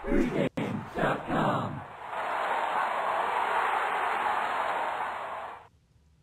Pregame.com.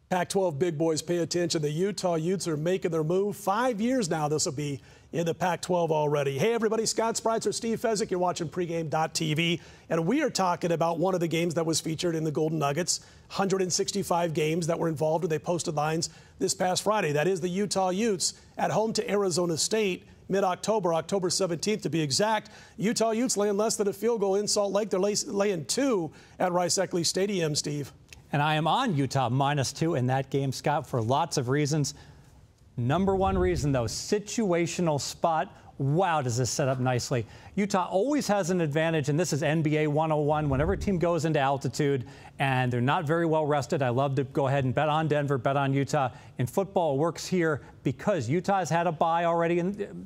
Pac-12 big boys, pay attention. The Utah Utes are making their move. 5 years now this will be in the Pac-12 already. Hey, everybody, Scott Spreitzer, Steve Fezzik. You're watching pregame.tv. And we are talking about one of the games that was featured in the Golden Nuggets. 165 games that were involved, and they posted lines this past Friday. That is the Utah Utes at home to Arizona State mid-October, October 17th to be exact. Utah Utes laying less than a field goal in Salt Lake. They're laying 2 at Rice-Eccles Stadium, Steve. And I am on Utah -2 in that game, Scott, for lots of reasons. Number one reason, though, situational spot. Wow, does this set up nicely. Utah always has an advantage, and this is NBA 101. Whenever a team goes into altitude and they're not very well rested, I love to go ahead and bet on Denver, bet on Utah. In football, it works here because Utah has had a bye already.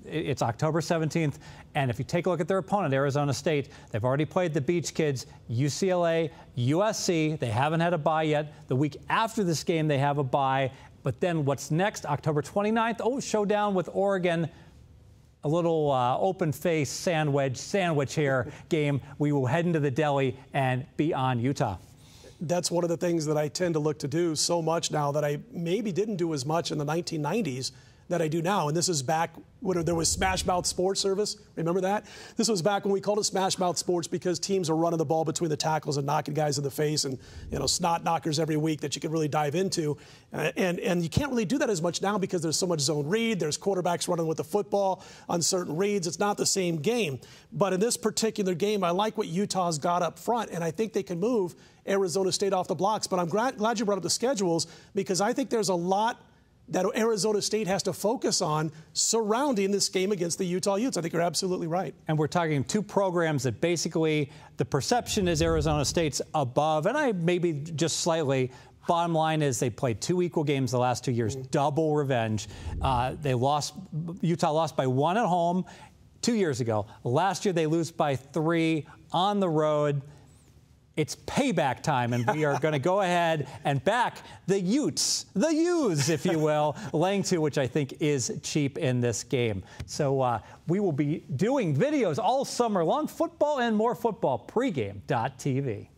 It's October 17th. And if you take a look at their opponent, Arizona State, they've already played the Beach Kids, UCLA, USC. They haven't had a bye yet. The week after this game, they have a bye. But then what's next? October 29th, showdown with Oregon. A little open face sandwich here game. We will head into the deli and be on Utah. That's one of the things that I tend to look to do so much now that I maybe didn't do as much in the 1990s that I do now. And this is back when there was Smash Mouth Sports Service. Remember that? This was back when we called it Smash Mouth Sports because teams are running the ball between the tackles and knocking guys in the face and, snot knockers every week that you can really dive into. And you can't really do that as much now because there's so much zone read. There's quarterbacks running with the football on certain reads. It's not the same game. But in this particular game, I like what Utah's got up front, and I think they can move Arizona State off the blocks. But I'm glad you brought up the schedules because I think there's a lot that Arizona State has to focus on surrounding this game against the Utah Utes. I think you're absolutely right. And we're talking two programs that basically the perception is Arizona State's above, and I maybe just slightly. Bottom line is they played 2 equal games the last 2 years, double revenge. Utah lost by 1 at home 2 years ago. Last year they lose by 3 on the road. It's payback time, and we are going to go ahead and back the Utes, if you will, laying 2, which I think is cheap in this game. So we will be doing videos all summer long, football and more football, pregame.tv.